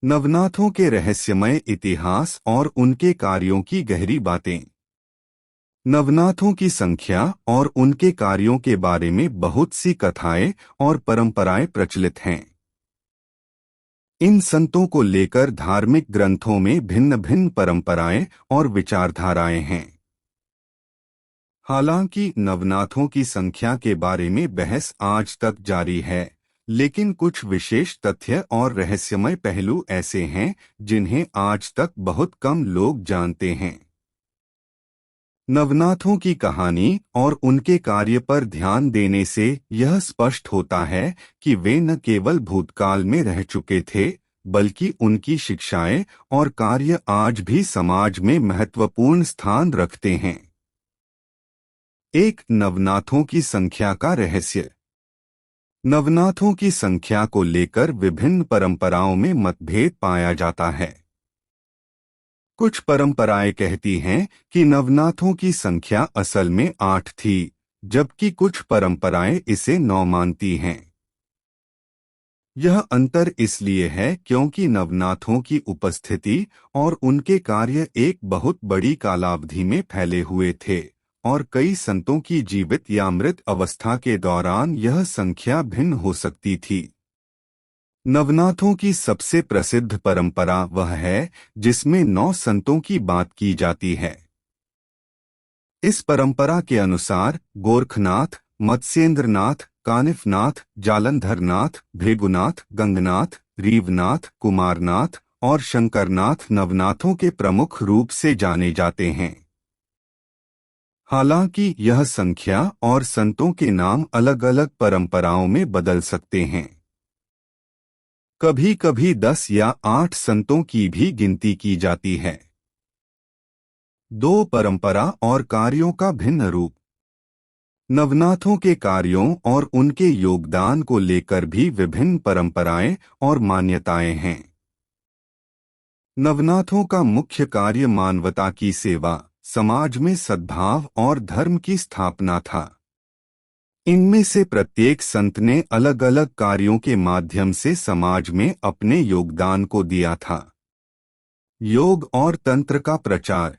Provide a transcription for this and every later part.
नवनाथों के रहस्यमय इतिहास और उनके कार्यों की गहरी बातें। नवनाथों की संख्या और उनके कार्यों के बारे में बहुत सी कथाएं और परंपराएं प्रचलित हैं। इन संतों को लेकर धार्मिक ग्रंथों में भिन्न भिन्न परंपराएं और विचारधाराएं हैं। हालांकि नवनाथों की संख्या के बारे में बहस आज तक जारी है, लेकिन कुछ विशेष तथ्य और रहस्यमय पहलू ऐसे हैं जिन्हें आज तक बहुत कम लोग जानते हैं। नवनाथों की कहानी और उनके कार्य पर ध्यान देने से यह स्पष्ट होता है कि वे न केवल भूतकाल में रह चुके थे, बल्कि उनकी शिक्षाएं और कार्य आज भी समाज में महत्वपूर्ण स्थान रखते हैं। एक नवनाथों की संख्या का रहस्य। नवनाथों की संख्या को लेकर विभिन्न परंपराओं में मतभेद पाया जाता है। कुछ परंपराएं कहती हैं कि नवनाथों की संख्या असल में 8 थी, जबकि कुछ परंपराएं इसे 9 मानती हैं। यह अंतर इसलिए है क्योंकि नवनाथों की उपस्थिति और उनके कार्य एक बहुत बड़ी कालावधि में फैले हुए थे, और कई संतों की जीवित या मृत अवस्था के दौरान यह संख्या भिन्न हो सकती थी। नवनाथों की सबसे प्रसिद्ध परंपरा वह है जिसमें 9 संतों की बात की जाती है। इस परंपरा के अनुसार गोरखनाथ, मत्स्येंद्रनाथ, कानिफनाथ, जालंधरनाथ, भृगुनाथ, गंगनाथ, रीवनाथ, कुमारनाथ और शंकरनाथ नवनाथों के प्रमुख रूप से जाने जाते हैं। हालांकि यह संख्या और संतों के नाम अलग-अलग परंपराओं में बदल सकते हैं। कभी कभी 10 या 8 संतों की भी गिनती की जाती है। 2 परंपरा और कार्यों का भिन्न रूप। नवनाथों के कार्यों और उनके योगदान को लेकर भी विभिन्न परंपराएं और मान्यताएं हैं। नवनाथों का मुख्य कार्य मानवता की सेवा, समाज में सद्भाव और धर्म की स्थापना था। इनमें से प्रत्येक संत ने अलग अलग कार्यों के माध्यम से समाज में अपने योगदान को दिया था। योग और तंत्र का प्रचार।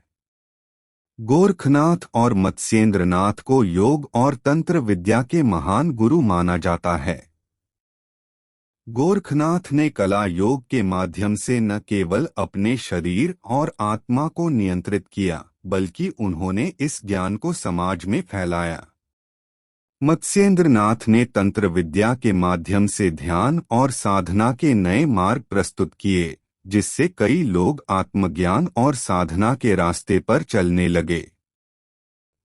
गोरखनाथ और मत्स्येंद्रनाथ को योग और तंत्र विद्या के महान गुरु माना जाता है। गोरखनाथ ने कला योग के माध्यम से न केवल अपने शरीर और आत्मा को नियंत्रित किया, बल्कि उन्होंने इस ज्ञान को समाज में फैलाया। मत्स्येंद्रनाथ ने तंत्र विद्या के माध्यम से ध्यान और साधना के नए मार्ग प्रस्तुत किए, जिससे कई लोग आत्मज्ञान और साधना के रास्ते पर चलने लगे।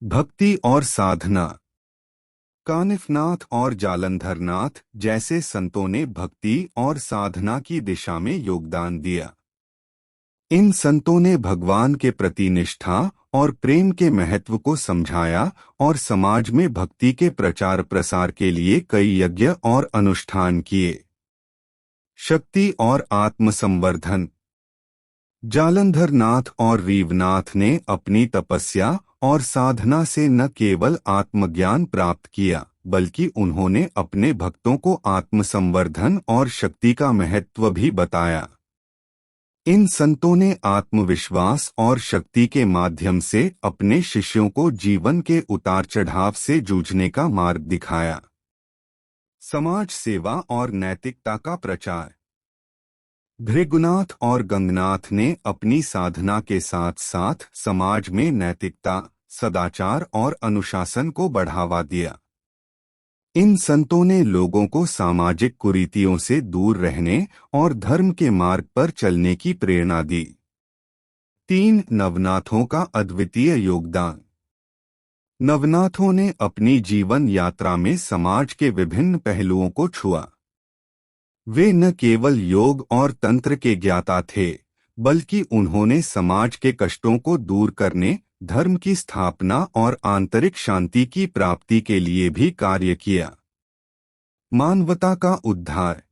भक्ति और साधना। कानिफनाथ और जालंधरनाथ जैसे संतों ने भक्ति और साधना की दिशा में योगदान दिया। इन संतों ने भगवान के प्रति निष्ठा और प्रेम के महत्व को समझाया और समाज में भक्ति के प्रचार प्रसार के लिए कई यज्ञ और अनुष्ठान किए। शक्ति और आत्मसंवर्धन। जालंधरनाथ और रीवनाथ ने अपनी तपस्या और साधना से न केवल आत्मज्ञान प्राप्त किया, बल्कि उन्होंने अपने भक्तों को आत्मसंवर्धन और शक्ति का महत्व भी बताया। इन संतों ने आत्मविश्वास और शक्ति के माध्यम से अपने शिष्यों को जीवन के उतार चढ़ाव से जूझने का मार्ग दिखाया। समाज सेवा और नैतिकता का प्रचार। भृगुनाथ और गंगनाथ ने अपनी साधना के साथ साथ समाज में नैतिकता, सदाचार और अनुशासन को बढ़ावा दिया। इन संतों ने लोगों को सामाजिक कुरीतियों से दूर रहने और धर्म के मार्ग पर चलने की प्रेरणा दी। 3 नवनाथों का अद्वितीय योगदान। नवनाथों ने अपनी जीवन यात्रा में समाज के विभिन्न पहलुओं को छुआ। वे न केवल योग और तंत्र के ज्ञाता थे, बल्कि उन्होंने समाज के कष्टों को दूर करने, धर्म की स्थापना और आंतरिक शांति की प्राप्ति के लिए भी कार्य किया। मानवता का उद्धार।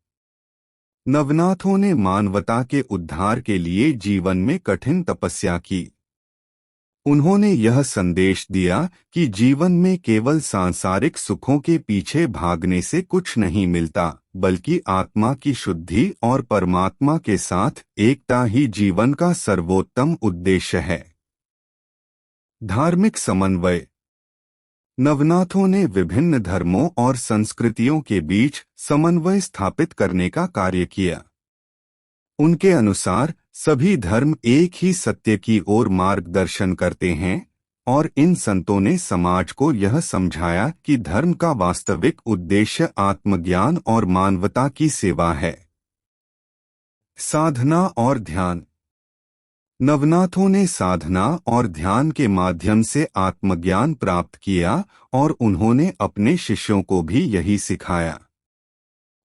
नवनाथों ने मानवता के उद्धार के लिए जीवन में कठिन तपस्या की। उन्होंने यह संदेश दिया कि जीवन में केवल सांसारिक सुखों के पीछे भागने से कुछ नहीं मिलता, बल्कि आत्मा की शुद्धि और परमात्मा के साथ एकता ही जीवन का सर्वोत्तम उद्देश्य है। धार्मिक समन्वय। नवनाथों ने विभिन्न धर्मों और संस्कृतियों के बीच समन्वय स्थापित करने का कार्य किया। उनके अनुसार सभी धर्म एक ही सत्य की ओर मार्गदर्शन करते हैं और इन संतों ने समाज को यह समझाया कि धर्म का वास्तविक उद्देश्य आत्मज्ञान और मानवता की सेवा है। साधना और ध्यान। नवनाथों ने साधना और ध्यान के माध्यम से आत्मज्ञान प्राप्त किया और उन्होंने अपने शिष्यों को भी यही सिखाया।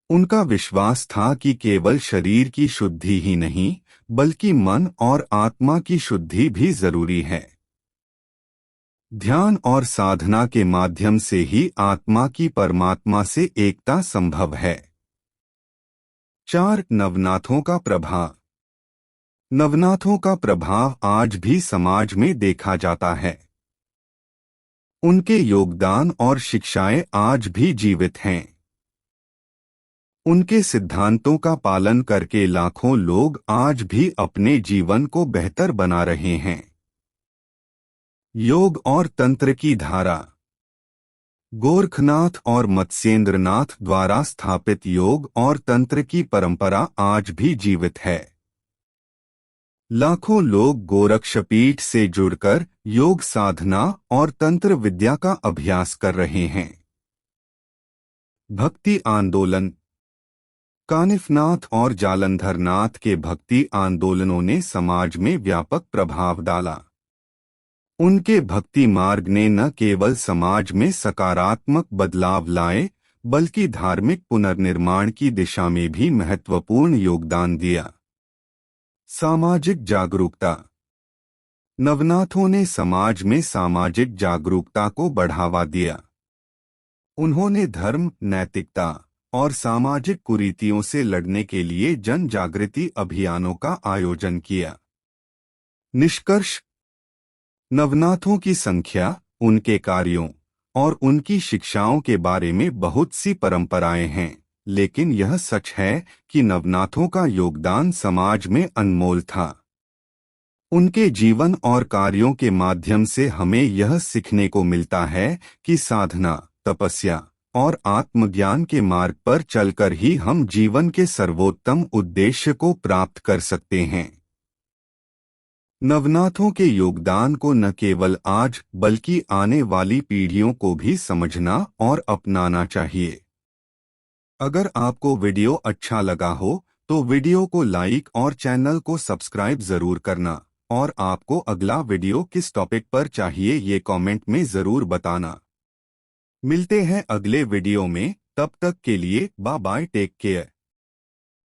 उनका विश्वास था कि केवल शरीर की शुद्धि ही नहीं, बल्कि मन और आत्मा की शुद्धि भी जरूरी है। ध्यान और साधना के माध्यम से ही आत्मा की परमात्मा से एकता संभव है। 4. नवनाथों का प्रभाव। नवनाथों का प्रभाव आज भी समाज में देखा जाता है। उनके योगदान और शिक्षाएं आज भी जीवित हैं। उनके सिद्धांतों का पालन करके लाखों लोग आज भी अपने जीवन को बेहतर बना रहे हैं। योग और तंत्र की धारा। गोरखनाथ और मत्स्येंद्रनाथ द्वारा स्थापित योग और तंत्र की परंपरा आज भी जीवित है। लाखों लोग गोरक्षपीठ से जुड़कर योग साधना और तंत्र विद्या का अभ्यास कर रहे हैं। भक्ति आंदोलन। कानिफनाथ और जालंधरनाथ के भक्ति आंदोलनों ने समाज में व्यापक प्रभाव डाला। उनके भक्ति मार्ग ने न केवल समाज में सकारात्मक बदलाव लाए, बल्कि धार्मिक पुनर्निर्माण की दिशा में भी महत्वपूर्ण योगदान दिया। सामाजिक जागरूकता। नवनाथों ने समाज में सामाजिक जागरूकता को बढ़ावा दिया। उन्होंने धर्म, नैतिकता और सामाजिक कुरीतियों से लड़ने के लिए जन जागृति अभियानों का आयोजन किया। निष्कर्ष। नवनाथों की संख्या, उनके कार्यों और उनकी शिक्षाओं के बारे में बहुत सी परंपराएं हैं, लेकिन यह सच है कि नवनाथों का योगदान समाज में अनमोल था। उनके जीवन और कार्यों के माध्यम से हमें यह सीखने को मिलता है कि साधना, तपस्या और आत्मज्ञान के मार्ग पर चलकर ही हम जीवन के सर्वोत्तम उद्देश्य को प्राप्त कर सकते हैं। नवनाथों के योगदान को न केवल आज बल्कि आने वाली पीढ़ियों को भी समझना और अपनाना चाहिए। अगर आपको वीडियो अच्छा लगा हो तो वीडियो को लाइक और चैनल को सब्सक्राइब जरूर करना, और आपको अगला वीडियो किस टॉपिक पर चाहिए ये कमेंट में जरूर बताना। मिलते हैं अगले वीडियो में, तब तक के लिए बाय बाय, टेक केयर।